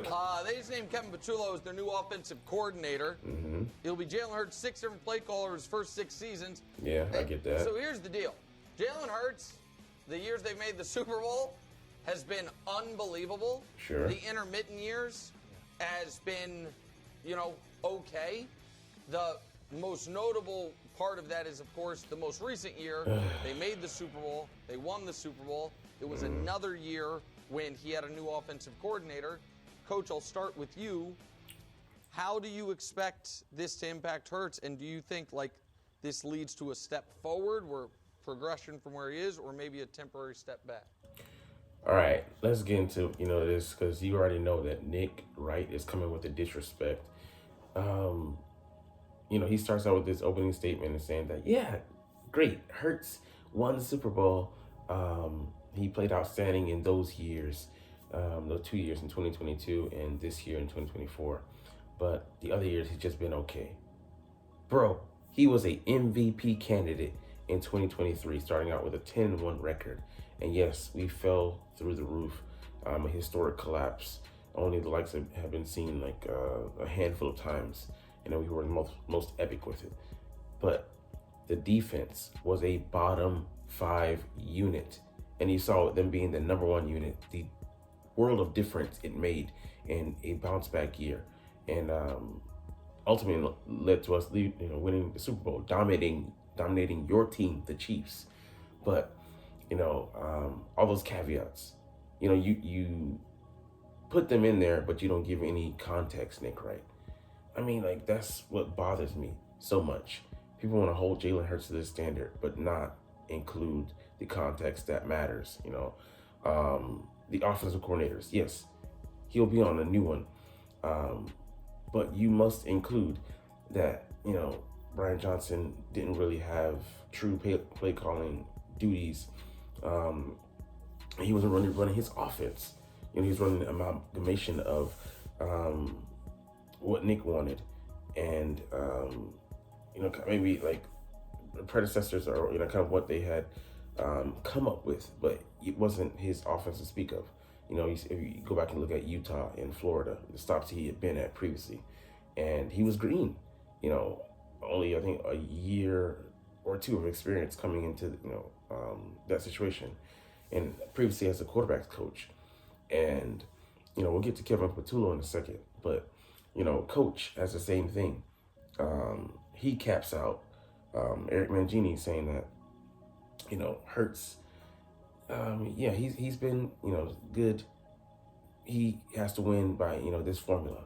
They just named Kevin Patullo as their new offensive coordinator. It'll be Jalen Hurts' 6 different play callers first 6 seasons. Yeah, I get that. So here's the deal. Jalen Hurts, the years they've made the Super Bowl, has been unbelievable. Sure. The intermittent years has been, okay. The most notable part of that is, of course, the most recent year. They made the Super Bowl. They won the Super Bowl. It was another year when he had a new offensive coordinator. Coach, I'll start with you. How do you expect this to impact Hurts, and do you think this leads to a step forward, where progression from where he is, or maybe a temporary step back? All right, let's get into this, because you already know that Nick Wright is coming with the disrespect. He starts out with this opening statement and saying that, yeah, great, Hurts won the Super Bowl. He played outstanding in those years, the 2 years in 2022 and this year in 2024. But the other years, he's just been okay. Bro, he was a MVP candidate in 2023, starting out with a 10-1 record. And yes, we fell through the roof, a historic collapse. Only the likes have been seen a handful of times. We were the most epic with it. But the defense was a bottom 5 unit. And you saw them being the number 1 unit, the world of difference it made in a bounce back year. And ultimately led to us winning the Super Bowl, dominating your team, the Chiefs. But, all those caveats, you put them in there, but you don't give any context, Nick Wright. That's what bothers me so much. People want to hold Jalen Hurts to this standard, but not include the context that matters. The offensive coordinators, yes, he'll be on a new one. But you must include that, Brian Johnson didn't really have true play calling duties. He wasn't running his offense. He was running an amalgamation of what Nick wanted, and maybe predecessors, or kind of what they had come up with, but it wasn't his offense to speak of. If you go back and look at Utah and Florida, the stops he had been at previously, and he was green. Only I think a year or two of experience coming into that situation, and previously as a quarterbacks coach. And we'll get to Kevin Patullo in a second, but coach has the same thing. He caps out Eric Mangini saying that Hurts, he's been good. He has to win by this formula.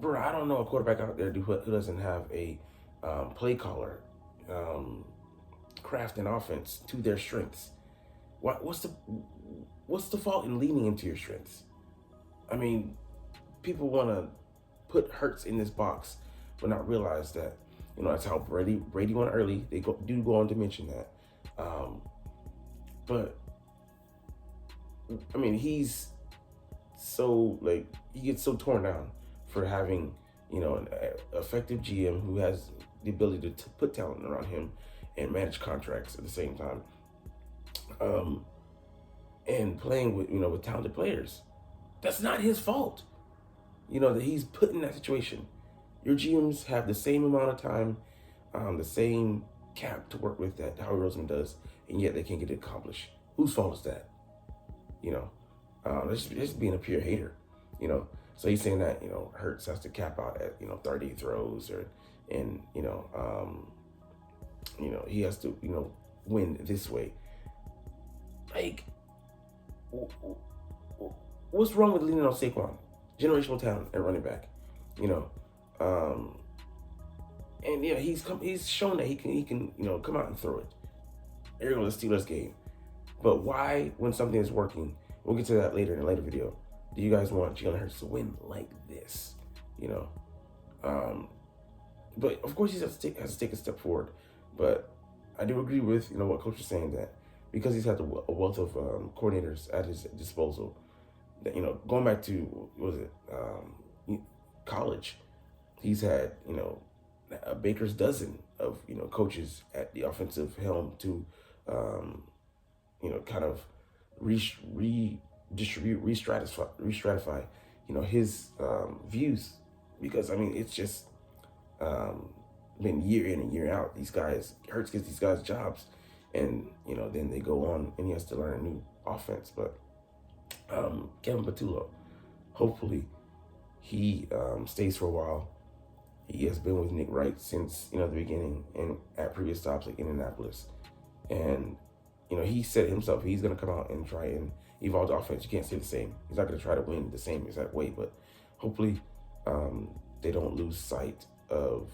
Bro, I don't know a quarterback out there who doesn't have a play caller, craft an offense to their strengths. What's the fault in leaning into your strengths? People want to put Hurts in this box, but not realize that that's how Brady won early. They do go on to mention that, but he's so he gets so torn down for having an effective GM who has the ability to put talent around him and manage contracts at the same time, and playing with talented players. That's not his fault, that he's put in that situation. Your GMs have the same amount of time, the same cap to work with that Howie Roseman does, and yet they can't get it accomplished. Whose fault is that? Just being a pure hater. So he's saying that Hurts has to cap out at 30 throws, and he has to win this way. What's wrong with leaning on Saquon? Generational talent at running back, and yeah, he's shown that he can come out and throw it. There goes the Steelers game. But why, when something is working, we'll get to that later in a later video, do you guys want Jalen Hurts to win like this? But of course he has to take a step forward. But I do agree with what Coach is saying, that because he's had a wealth of coordinators at his disposal, that going back to college, he's had a baker's dozen of coaches at the offensive helm to kind of redistribute, re-stratify. He his views, because I mean it's just been year in and year out. These guys, Hurts gets these guys jobs, and then they go on and he has to learn a new offense. But Kevin Patullo, hopefully he stays for a while. He has been with Nick Wright since the beginning and at previous stops like Indianapolis, and he said himself he's gonna come out and try and evolve the offense. You can't say the same. He's not gonna try to win the same exact way, but hopefully they don't lose sight of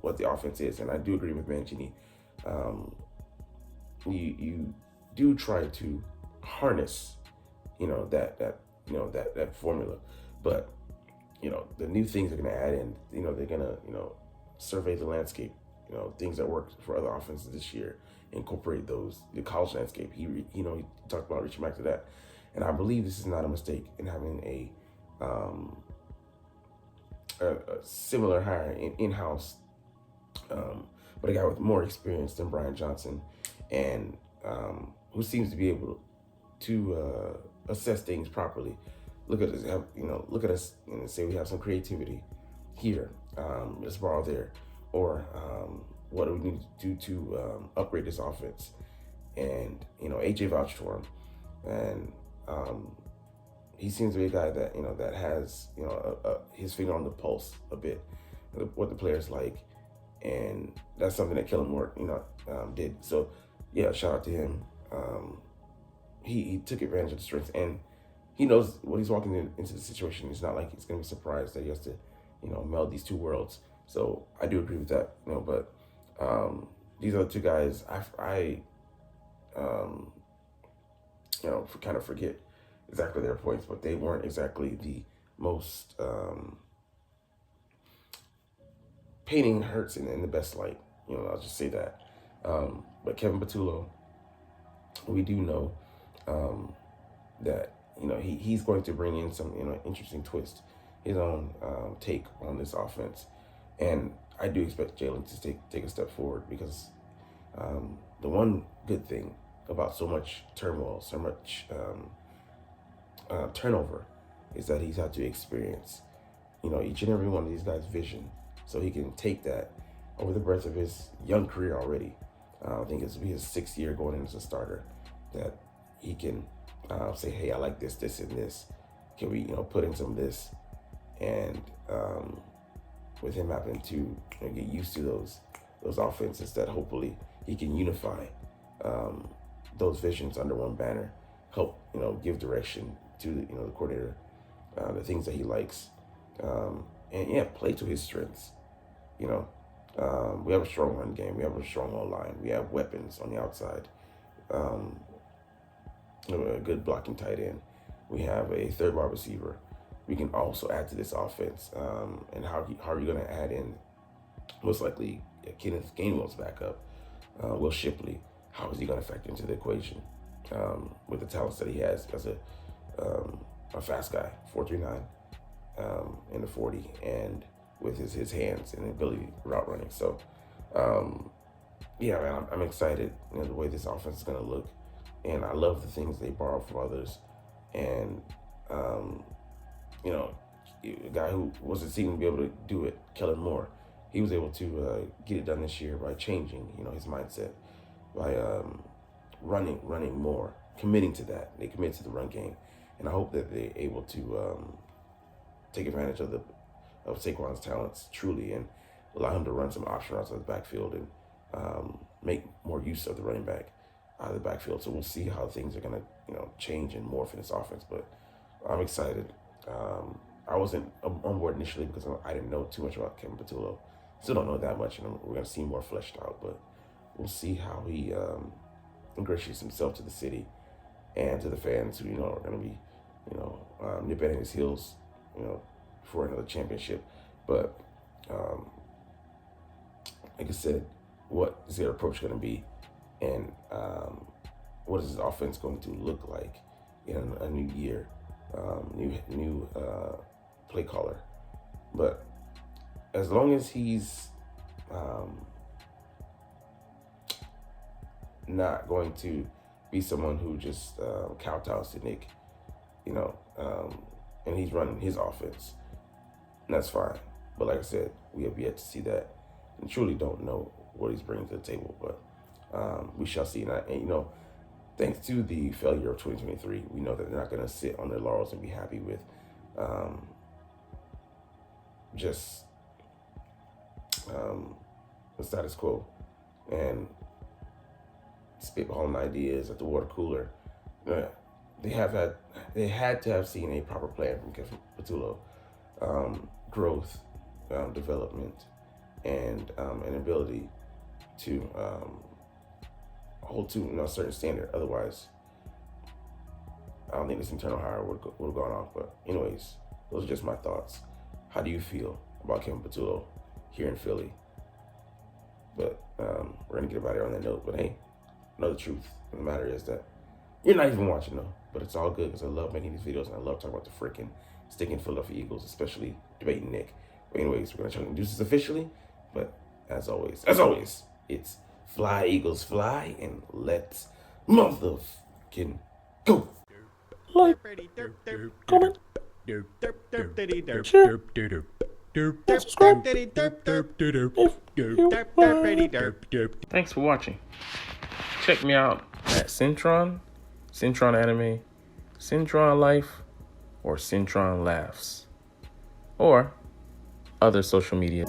what the offense is. And I do agree with Mancini. You do try to harness that formula, but the new things are going to add in. They're going to survey the landscape, things that worked for other offenses this year, incorporate those, the college landscape. He talked about reaching back to that, and I believe this is not a mistake in having a similar hire in-house, but a guy with more experience than Brian Johnson, and who seems to be able to assess things properly. Look at us and say we have some creativity here. Let's borrow there, or what do we need to do to upgrade this offense? And AJ vouched for him, and he seems to be a guy that that has his finger on the pulse a bit, what the players like, and that's something that Kellen Moore did. So yeah, shout out to him. He took advantage of the strengths, and he knows what he's walking into the situation. It's not like he's going to be surprised that he has to meld these two worlds. So I do agree with that. But these other two guys, I kind of forget exactly their points, but they weren't exactly the most painting Hurts in the best light. I'll just say that. But Kevin Patullo, we do know that he's going to bring in some interesting twist, his own take on this offense, and I do expect Jalen to take a step forward, because the one good thing about so much turmoil, so much turnover, is that he's had to experience each and every one of these guys' vision, so he can take that over the breadth of his young career already. I think it's be his 6th year going in as a starter, that he can say, hey, I like this, this, and this. Can we, put in some of this? And with him having to get used to those offenses, that hopefully he can unify those visions under one banner, help give direction to the coordinator, the things that he likes, and play to his strengths. We have a strong run game. We have a strong O-line. We have weapons on the outside. A good blocking tight end. We have a third wide receiver. We can also add to this offense. And how are you going to add in most likely Kenneth Gainwell's backup, Will Shipley? How is he going to factor into the equation with the talents that he has as a fast guy, 4.39 in the 40, and with his hands and ability route running. So man, I'm excited the way this offense is going to look. And I love the things they borrow from others. And, a guy who wasn't seen to be able to do it, Kellen Moore, he was able to get it done this year by changing, his mindset, by running more, committing to that. They commit to the run game. And I hope that they're able to take advantage of Saquon's talents truly, and allow him to run some option routes out of the backfield, and make more use of the running back out of the backfield. So we'll see how things are going to, change and morph in this offense. But I'm excited. I wasn't on board initially because I didn't know too much about Kevin Patullo. Still don't know that much, and we're going to see more fleshed out. But we'll see how he ingratiates himself to the city and to the fans who, are going to be, nipping at his heels, for another championship. But like I said, what is their approach going to be? And what is his offense going to look like in a new year, new play caller? But as long as he's not going to be someone who just kowtows to Nick, and he's running his offense. And that's fine. But like I said, we have yet to see that and truly don't know what he's bringing to the table. But we shall see. And thanks to the failure of 2023, we know that they're not going to sit on their laurels and be happy with just the status quo and spitballing ideas at the water cooler. They had to have seen a proper plan from Kevin Patullo, growth, development, and an ability to hold to a certain standard. Otherwise, I don't think this internal hire would have gone off. But anyways, those are just my thoughts. How do you feel about Kevin Patullo here in Philly? But we're gonna get about it on that note. But hey, know the truth of the matter is that you're not even watching though. But it's all good because I love making these videos and I love talking about the freaking sticking Philadelphia Eagles, especially debating Nick. But anyways, we're gonna try to do this officially. But as always, it's fly Eagles fly and let's motherfucking go. Like, comment, share, and subscribe if you like. Thanks for watching. Check me out at Cintron Anime, Cintron Life, or Cintron Laughs, or other social media.